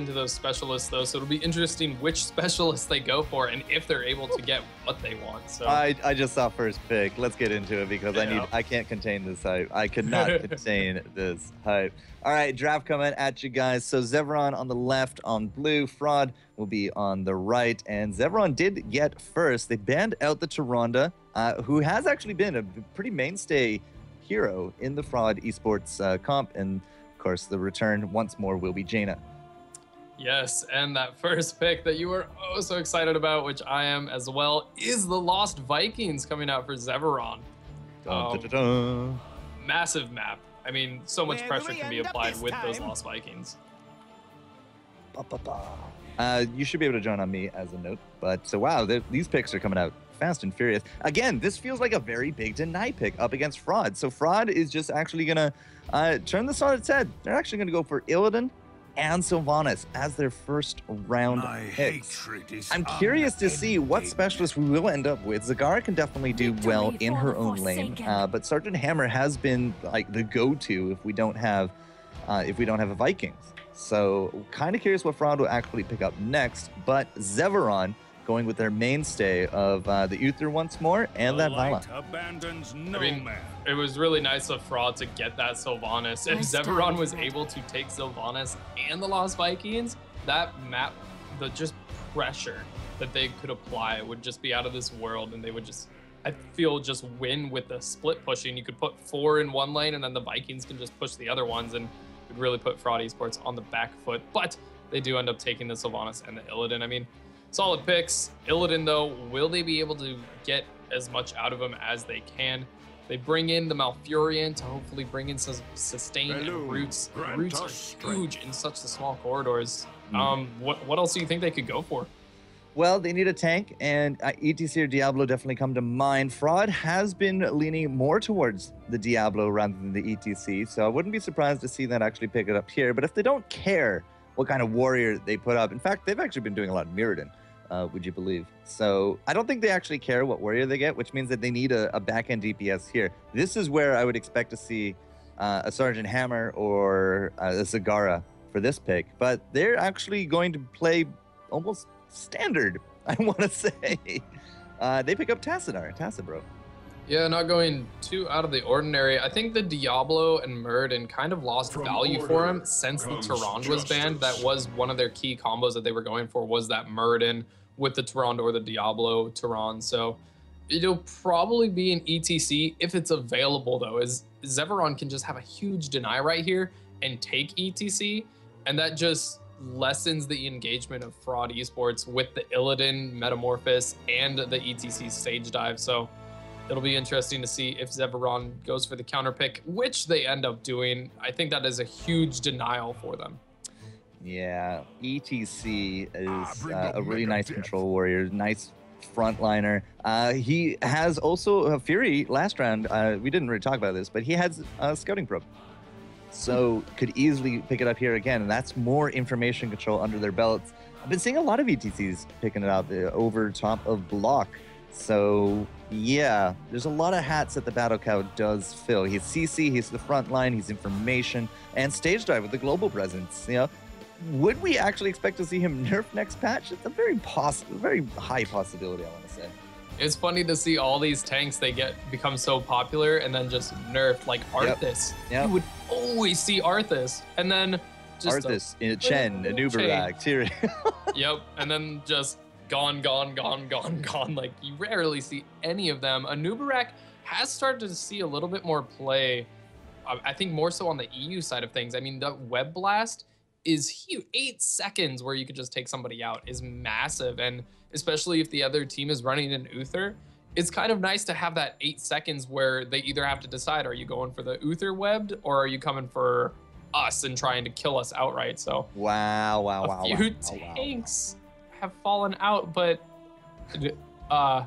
into those specialists though, so it'll be interesting which specialists they go for and if they're able to get what they want. So I just saw first pick. Let's get into it because I can't contain this hype. I could not contain this hype. All right, draft coming at you guys. So Zeveron on the left on blue, Fraud will be on the right, and Zeveron did get first. They banned out the Tyrande, who has actually been a pretty mainstay hero in the Fraud Esports comp, and of course the return once more will be Jaina. Yes, and that first pick that you were oh so excited about, which I am as well, is the Lost Vikings coming out for Zeveron. Massive map. I mean, so much pressure can be applied with those Lost Vikings. You should be able to join on me as a note, but so wow, these picks are coming out fast and furious. Again, this feels like a very big deny pick up against Fraud. So Fraud is just actually gonna turn this on its head. They're actually gonna go for Illidan and Sylvanas as their first round picks. I'm curious to see what specialist we will end up with. Zagara can definitely do well in her own lane, but Sergeant Hammer has been like the go-to if we don't have a Vikings. So kind of curious what Fraud will actually pick up next, but Zeveron going with their mainstay of the Uther once more and that Vala. I mean, it was really nice of Fraud to get that Sylvanas. If Zeveron was able to take Sylvanas and the Lost Vikings, that map, the just pressure that they could apply would just be out of this world, and they would just, I feel, just win with the split pushing. You could put 4 in one lane, and then the Vikings can just push the other ones, and it would really put Fraud Esports on the back foot. But they do end up taking the Sylvanas and the Illidan. I mean, solid picks. Illidan, though, will they be able to get as much out of him as they can? They bring in the Malfurion to hopefully bring in some sustain and roots. Roots are huge in such the small corridors. What else do you think they could go for? Well, they need a tank, and ETC or Diablo definitely come to mind. Fraud has been leaning more towards the Diablo rather than the ETC, so I wouldn't be surprised to see that actually pick it up here. But if they don't care what kind of warrior they put up, in fact, they've actually been doing a lot of Mirrodin. Would you believe? So I don't think they actually care what warrior they get, which means that they need a back-end DPS here. This is where I would expect to see a Sergeant Hammer or a Zagara for this pick, but they're actually going to play almost standard, I want to say. They pick up Tassadar, Yeah, not going too out of the ordinary. I think the Diablo and Muradin kind of lost value for him since the Tyrande was banned. That was one of their key combos that they were going for, was that Muradin with the Tyrande or the Diablo Tyrande. So it'll probably be an ETC if it's available, though, as Zeveron can just have a huge deny right here and take ETC, and that just lessens the engagement of Fraud Esports with the Illidan, Metamorphosis, and the ETC stage dive. So it'll be interesting to see if Zeveron goes for the counter pick, which they end up doing. I think that is a huge denial for them. Yeah, ETC is a really nice control warrior, nice frontliner. He has also a Fury last round. We didn't really talk about this, but he has a scouting probe. So could easily pick it up here again, and that's more information control under their belts. I've been seeing a lot of ETCs picking it up over top of block. So yeah, there's a lot of hats that the Battle Cow does fill. He's CC, he's the front line, he's information, and stage dive with the global presence. You know, would we actually expect to see him nerf next patch? It's a very high possibility, I want to say. It's funny to see all these tanks become so popular and then just nerfed, like Arthas. Yep. You would always see Arthas, and then just Arthas, Chen, Anubarak, Tyrion. Yep, and then just gone. Like, you rarely see any of them. Anubarak has started to see a little bit more play. I think more so on the EU side of things. I mean, the Web Blast is huge. 8 seconds where you could just take somebody out is massive, and especially if the other team is running an Uther, it's kind of nice to have that 8 seconds where they either have to decide, are you going for the Uther webbed, or are you coming for us and trying to kill us outright? So a few tanks have fallen out, but Nova?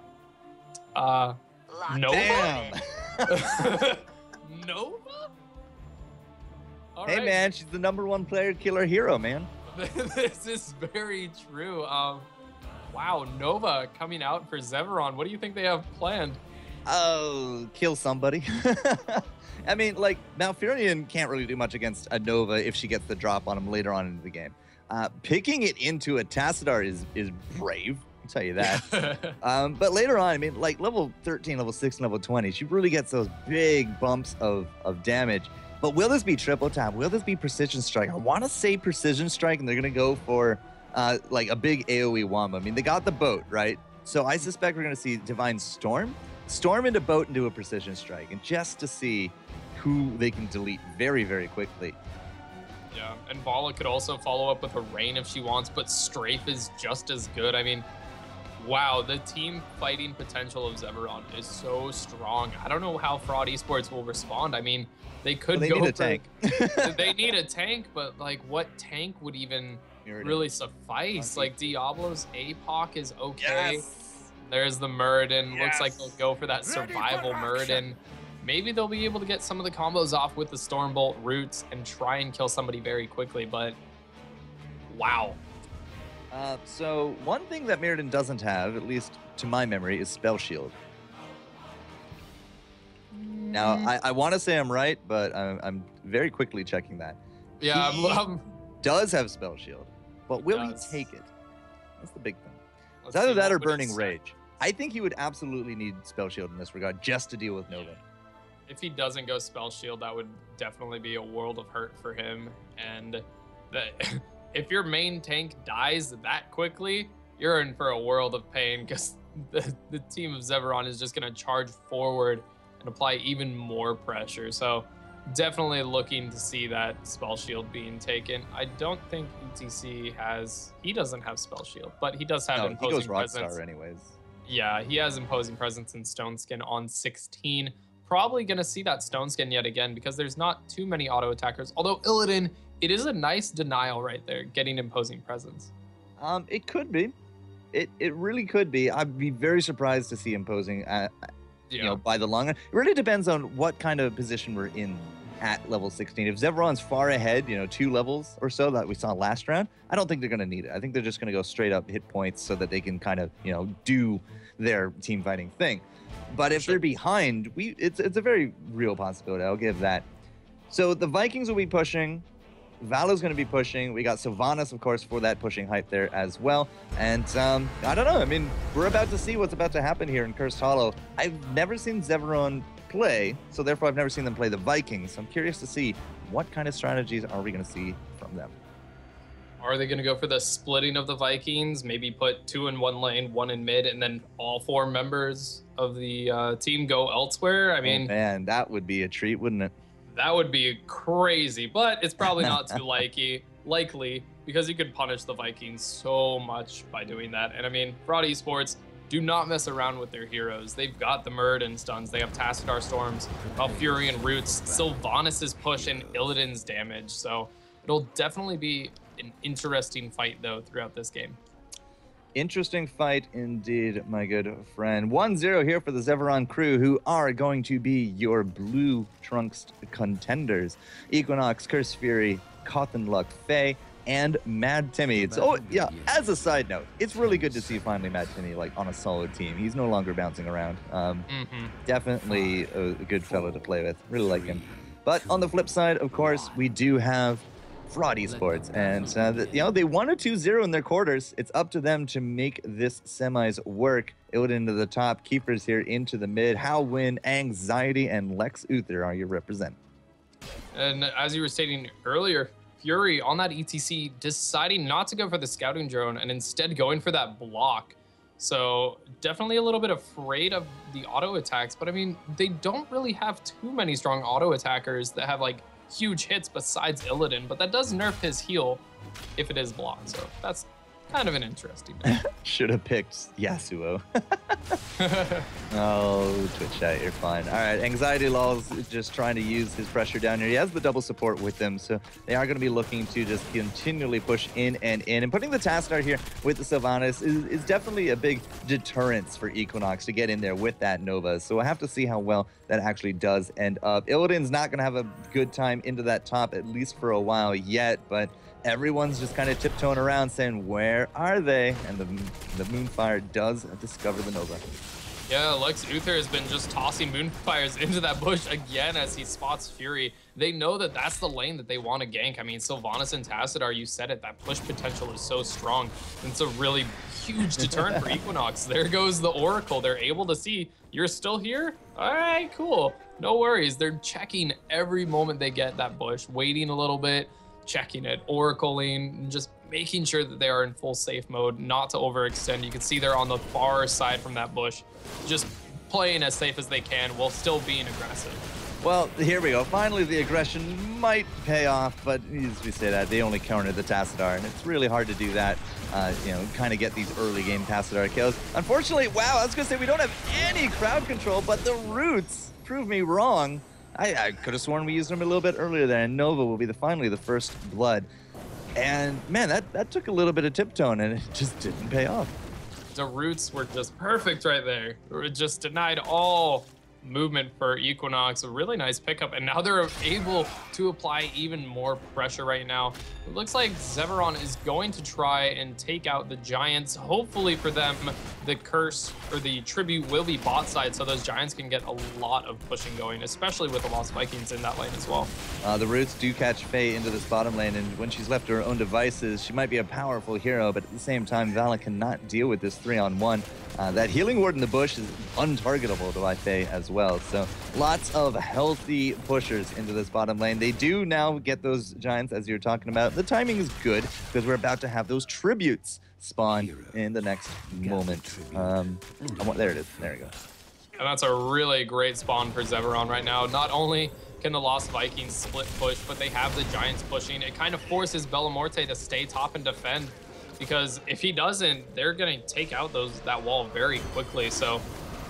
Nova? All hey, right. man, she's the #1 player killer hero, man. This is very true. Wow, Nova coming out for Zeveron. What do you think they have planned? Oh, kill somebody. I mean, like, Malfurion can't really do much against a Nova if she gets the drop on him later on in the game. Picking it into a Tassadar is brave. I'll tell you that. But later on, I mean, like level 13, level 6, and level 20, she really gets those big bumps of damage. But will this be triple tap? Will this be precision strike? I want to say precision strike, and they're going to go for like a big AoE wombo. I mean, they got the boat, right? So I suspect we're going to see Divine Storm into boat into a precision strike, and just to see who they can delete very, very quickly. Yeah, and Vala could also follow up with a Rain if she wants, but Strafe is just as good. I mean, wow, the team fighting potential of Zeveron is so strong. I don't know how Fraud Esports will respond. I mean, they could go need a tank. They need a tank, but like, what tank would even really suffice? Like, Diablo's APOC is okay. Yes. There's the Muradin. Looks like they'll go for that survival Muradin. Maybe they'll be able to get some of the combos off with the Stormbolt roots and try and kill somebody very quickly, but wow. So one thing that Muradin doesn't have, at least to my memory, is Spell Shield. Now, I want to say I'm right, but I'm very quickly checking that. Yeah, he does have Spell Shield, but will he take it? That's the big thing. It's either that or Burning Rage. I think he would absolutely need Spell Shield in this regard just to deal with Nova. If he doesn't go Spell Shield, that would definitely be a world of hurt for him. And if your main tank dies that quickly, you're in for a world of pain, because the team of Zeveron is just going to charge forward and apply even more pressure. So definitely looking to see that Spell Shield being taken. I don't think ETC he doesn't have Spell Shield, but he does have imposing he goes presence. Rockstar anyways. Yeah, he has imposing presence in Stone Skin on 16. Probably going to see that Stone Skin yet again, because there's not too many auto attackers. Although Illidan, it is a nice denial right there, getting imposing presence. It could be. It really could be. I'd be very surprised to see imposing you know, by the long run. It really depends on what kind of position we're in at level 16. If Zeveron's far ahead, you know, 2 levels or so that we saw last round, I don't think they're going to need it. I think they're just going to go straight up hit points so that they can kind of, you know, do their team fighting thing. But if they're behind, it's a very real possibility. I'll give that. So the Vikings will be pushing. Valo's going to be pushing. We got Sylvanas, of course, for that pushing hype there as well. And I don't know. I mean, we're about to see what's about to happen here in Cursed Hollow. I've never seen Zeveron play, so therefore I've never seen them play the Vikings. So I'm curious to see what kind of strategies are we going to see from them. Are they going to go for the splitting of the Vikings? Maybe put 2 in one lane, 1 in mid, and then all 4 members of the team go elsewhere? I mean, oh, man, that would be a treat, wouldn't it? That would be crazy, but it's probably not too likely, because you could punish the Vikings so much by doing that. And I mean, Fraud Esports, do not mess around with their heroes. They've got the Muradin stuns, they have Tassadar Storms, Valfurion Roots, Sylvanas' push, and Illidan's damage. So it'll definitely be an interesting fight, though, throughout this game. Interesting fight indeed, my good friend. 1-0 here for the Zeveron crew, who are going to be your blue trunks contenders. Equinox, Curse Fury, Cottonluck, Faye, and Mad Timmy. It's yeah, as a side note, it's really good to see finally Mad Timmy like on a solid team. He's no longer bouncing around. Definitely a good fellow to play with. Really like him. But on the flip side, of course, we do have Fraud Esports, and you know, they won a 2-0 in their quarters. It's up to them to make this semis work. Illidan into the top, Keepers here into the mid. Win, Anxiety, and Lex Uther are your represent. And as you were stating earlier, Fury on that ETC deciding not to go for the scouting drone and instead going for that block. So definitely a little bit afraid of the auto attacks, but I mean, they don't really have too many strong auto attackers that have like huge hits besides Illidan, but that does nerf his heal if it is blocked. So that's kind of an interesting Should have picked Yasuo. Oh, Twitch chat, you're fine. All right, Anxiety Lulz is just trying to use his pressure down here. He has the double support with him, so they are going to be looking to just continually push in and in. And putting the Tassadar here with the Sylvanas is definitely a big deterrence for Equinox to get in there with that Nova. So we'll have to see how well that actually does end up. Illidan's not going to have a good time into that top, at least for a while yet, but everyone's just kind of tiptoeing around saying, where are they? And the Moonfire does discover the Nova. Yeah, Lex Uther has been just tossing Moonfires into that bush again as he spots Fury. they know that that's the lane that they want to gank. I mean, Sylvanas and Tassadar, you said it, that push potential is so strong. It's a really huge deterrent for Equinox. There goes the Oracle. They're able to see, you're still here? All right, cool. No worries. They're checking every moment they get that bush, waiting a little bit, checking it, oracling, just making sure that they are in full safe mode, not to overextend. You can see they're on the far side from that bush, just playing as safe as they can while still being aggressive. Well, here we go. Finally, the aggression might pay off, but as we say that, they only countered the Tassadar, and it's really hard to do that, you know, kind of get these early game Tassadar kills. Unfortunately, wow, I was going to say we don't have any crowd control, but the Roots prove me wrong. I could have sworn we used them a little bit earlier there, and Nova will be finally the first blood. And man, that took a little bit of tiptoeing, and it just didn't pay off. The Roots were just perfect right there. It just denied all movement for Equinox. A really nice pickup, and now they're able to apply even more pressure right now. It looks like Zeveron is going to try and take out the Giants. Hopefully for them, the curse or the tribute will be bot side, so those Giants can get a lot of pushing going, especially with the Lost Vikings in that lane as well. The Roots do catch Faye into this bottom lane, and when she's left to her own devices, she might be a powerful hero, but at the same time, Vala cannot deal with this 3-on-1. That healing ward in the bush is untargetable to Faye as well. So lots of healthy pushers into this bottom lane. They do now get those Giants, as you're talking about. The timing is good because we're about to have those tributes spawn in the next moment. There it is. There we go. And that's a really great spawn for Zeveron right now. Not only can the Lost Vikings split push, but they have the Giants pushing. It kind of forces Bellamorte to stay top and defend, because if he doesn't, they're going to take out that wall very quickly. So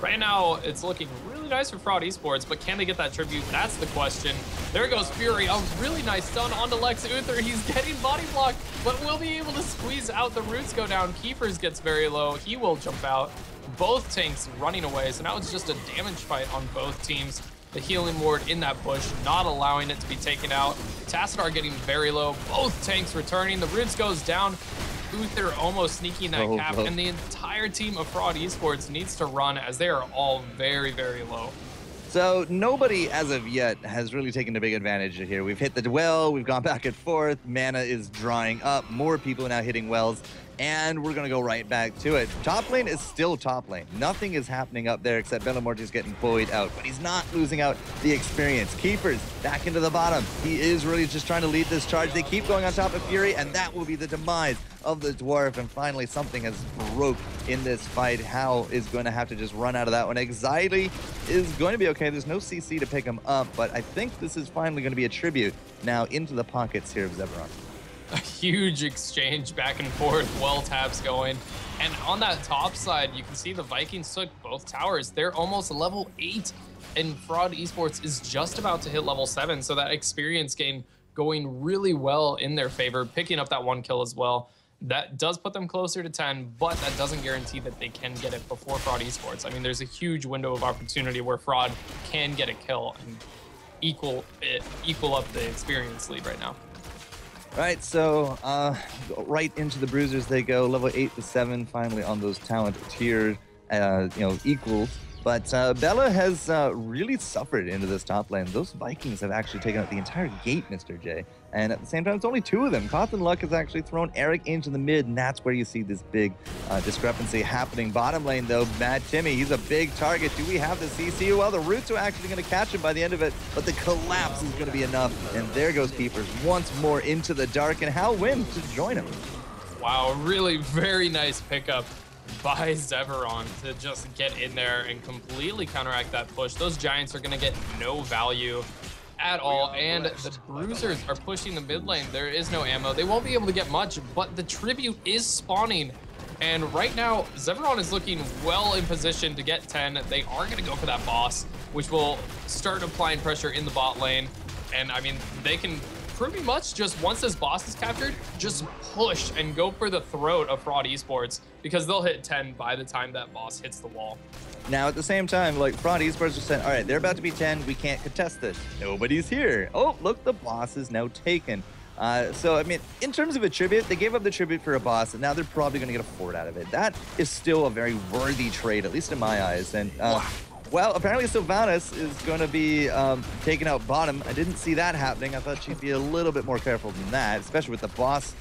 right now, it's looking really nice for Fraud Esports, but can they get that tribute? That's the question. There goes Fury, a really nice stun onto Lex Uther. He's getting body blocked, but will be able to squeeze out. The Roots go down. Keepers gets very low. He will jump out. Both tanks running away, so now it's just a damage fight on both teams. The healing ward in that bush, not allowing it to be taken out. Tassadar getting very low. Both tanks returning. The Roots goes down. Uther almost sneaking that cap, and the entire team of Fraud Esports needs to run as they are all very, very low. So nobody as of yet has really taken a big advantage here. We've hit the well, we've gone back and forth, mana is drying up, more people are now hitting wells, and we're gonna go right back to it. Top lane is still top lane. Nothing is happening up there except Bellamorte's getting bullied out, but he's not losing out the experience. Keepers back into the bottom. He is really just trying to lead this charge. They keep going on top of Fury, and that will be the demise of the Dwarf. And finally, something has broke in this fight. Hao is going to have to just run out of that one. Anxiety is going to be okay. There's no CC to pick him up, but I think this is finally going to be a tribute now into the pockets here of Zeveron. A huge exchange back and forth, well taps going. And on that top side, you can see the Vikings took both towers. They're almost level 8, and Fraud Esports is just about to hit level 7. So that experience gain going really well in their favor, picking up that 1 kill as well. That does put them closer to 10, but that doesn't guarantee that they can get it before Fraud Esports. I mean, there's a huge window of opportunity where Fraud can get a kill and equal up the experience lead right now. All right, so right into the bruisers they go, level 8 to 7, finally on those talent tier, equals. But Bella has really suffered into this top lane. Those Vikings have actually taken out the entire gate, Mr. J. And at the same time, it's only 2 of them. Cotton Luck has actually thrown Eric into the mid, and that's where you see this big discrepancy happening. Bottom lane, though, Mad Timmy, he's a big target. Do we have the CC? Well, the Roots are actually going to catch him by the end of it, but the collapse is going to be enough. And there goes Keepers once more into the dark, and Hal wins to join him. Wow, really very nice pickup by Zeveron to just get in there and completely counteract that push. Those Giants are going to get no value at all, and the Bruisers are pushing the mid lane. There is no ammo. They won't be able to get much, but the tribute is spawning, and right now Zeveron is looking well in position to get 10. They are going to go for that boss, which will start applying pressure in the bot lane, and I mean, they can pretty much just, once this boss is captured, just push and go for the throat of Fraud Esports, because they'll hit 10 by the time that boss hits the wall. Now, at the same time, like, Fraud Esports are saying, all right, they're about to be 10, we can't contest this. Nobody's here. Oh, look, the boss is now taken. So, I mean, in terms of a tribute, they gave up the tribute for a boss, and now they're probably going to get a fort out of it. That is still a very worthy trade, at least in my eyes. And Well, apparently Sylvanas is going to be taking out bottom. I didn't see that happening. I thought she'd be a little bit more careful than that, especially with the boss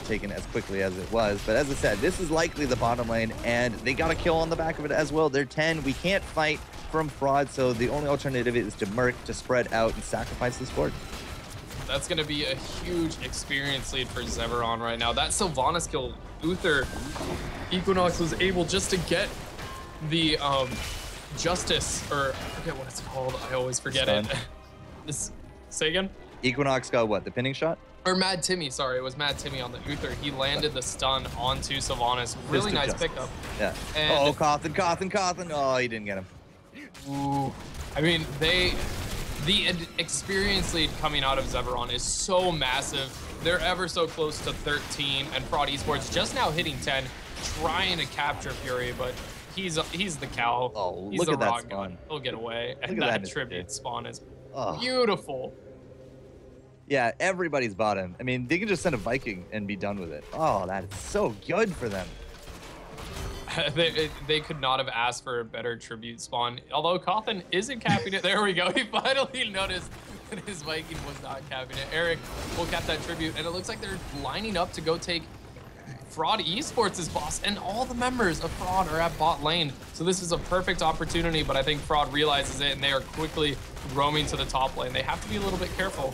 taken as quickly as it was. But as I said, this is likely the bottom lane, and they got a kill on the back of it as well. They're 10. We can't fight from Fraud, so the only alternative is to Merc, to spread out and sacrifice this board. That's going to be a huge experience lead for Zeveron right now. That Sylvanas kill, Uther, Equinox was able just to get the Justice, or I forget what it's called. I always forget Stun. it. This, say again? Equinox got what, the pinning shot? Or Mad Timmy, sorry, it was Mad Timmy on the Uther. He landed the stun onto Sylvanas. Really nice pickup. Yeah. And oh, Cawthon. Oh, he didn't get him. Ooh. I mean, the experience lead coming out of Zeveron is so massive. They're ever so close to 13, and Fraud Esports just now hitting 10, trying to capture Fury, but he's the cow. Oh, he's look the at that rock spawn. god. He'll get away. Look And at that tribute spawn is Oh. beautiful. Yeah, everybody's bottom. I mean, they can just send a Viking and be done with it. Oh, that is so good for them. They could not have asked for a better tribute spawn. Although Cawthon isn't capping it. There we go. He finally noticed that his Viking was not capping it. Eric will cap that tribute, and it looks like they're lining up to go take Fraud Esports' boss, and all the members of Fraud are at bot lane. So this is a perfect opportunity, but I think Fraud realizes it, and they are quickly roaming to the top lane. They have to be a little bit careful.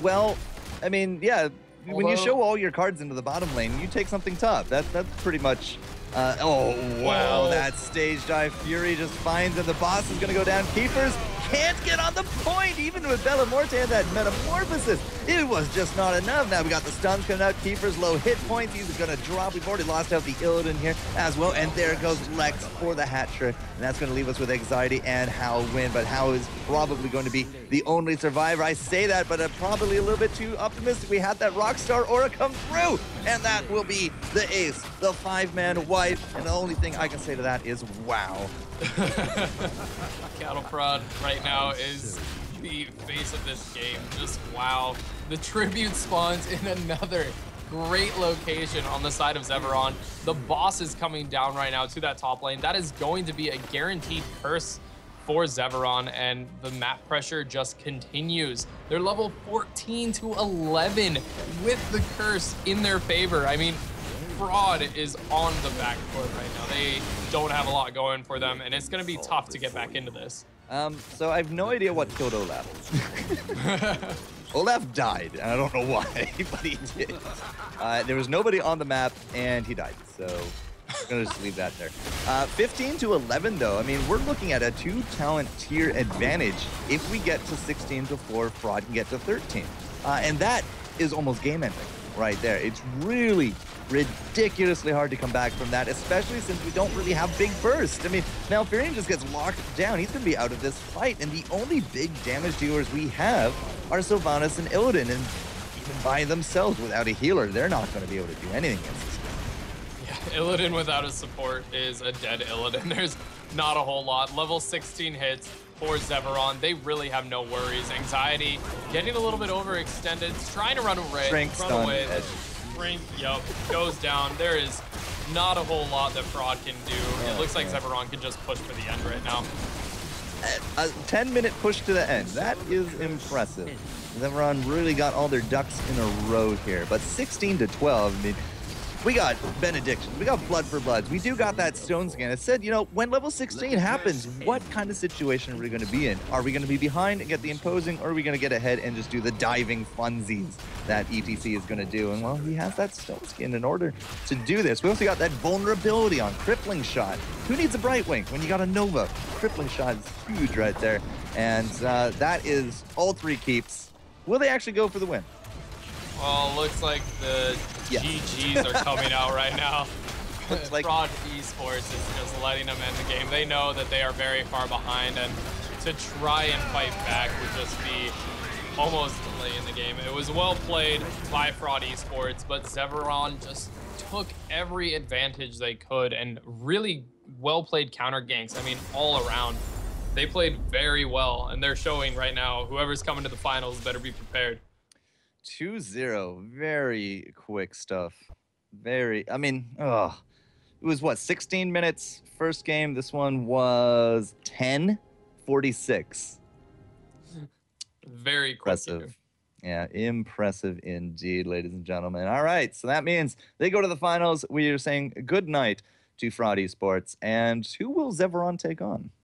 Well, I mean, yeah, when you show all your cards into the bottom lane, you take something tough. That's pretty much... oh, wow, that stage dive Fury just finds that the boss is going to go down. Keepers can't get on the point, even with Bella Morte and that Metamorphosis. It was just not enough. Now we got the stuns coming out. Keeper's low hit points. He's going to drop. We've already lost out the Illidan here as well. And there goes Lex for the hat trick. And that's going to leave us with Anxiety and Hao win. But Hao is probably going to be the only survivor. I say that, but I'm probably a little bit too optimistic. We had that Rockstar Aura come through. And that will be the ace, the 5-man wipe. And the only thing I can say to that is wow. Cattle Fraud right now is the face of this game. Just wow. The tribute spawns in another great location on the side of Zeveron. The boss is coming down right now to that top lane. That is going to be a guaranteed curse for Zeveron, and the map pressure just continues. They're level 14 to 11 with the curse in their favor. I mean, Fraud is on the back foot right now. They don't have a lot going for them, and it's going to be tough to get back into this. So I have no idea what killed Olaf. Olaf died, and I don't know why, but he did. There was nobody on the map, and he died. So I'm gonna just leave that there. 15 to 11, though. I mean, we're looking at a 2-talent tier advantage. If we get to 16 to 4, Fraud can get to 13, and that is almost game-ending right there. It's really ridiculously hard to come back from that, especially since we don't really have big burst. I mean, Malfurion just gets locked down. He's going to be out of this fight, and the only big damage dealers we have are Sylvanas and Illidan, and even by themselves without a healer, they're not going to be able to do anything against this guy. Yeah, Illidan without a support is a dead Illidan. There's not a whole lot. Level 16 hits for Zeveron. They really have no worries. Anxiety getting a little bit overextended, trying to run away. Shrink, stun, edge. Shrink, yep, goes down. There is not a whole lot that Fraud can do. It looks like Zeveron can just push for the end right now. A 10-minute push to the end. That is impressive. Zeveron really got all their ducks in a row here. But 16 to 12, I mean, we got Benediction, we got Blood for Bloods, we do got that Stone Scan. It said, you know, when level 16 happens, what kind of situation are we going to be in? Are we going to be behind and get the imposing, or are we going to get ahead and just do the diving funsies that ETC is going to do? And well, he has that Stone Skin in order to do this. We also got that vulnerability on Crippling Shot. Who needs a Brightwing when you got a Nova? Crippling Shot is huge right there. And that is all 3 keeps. Will they actually go for the win? Well, looks like the GGs are coming out right now. Like Fraud Esports is just letting them end the game. They know that they are very far behind, and to try and fight back would just be almost delaying the game. It was well played by Fraud Esports, but Zeveron just took every advantage they could, and really well played counter ganks. I mean, all around. They played very well, and they're showing right now, whoever's coming to the finals better be prepared. 2-0, very quick stuff. I mean, It was what, 16 minutes first game. This one was 10:46. Very impressive. Yeah, impressive indeed, ladies and gentlemen. All right, so that means they go to the finals. We are saying good night to Fraud Esports. And who will Zeveron take on?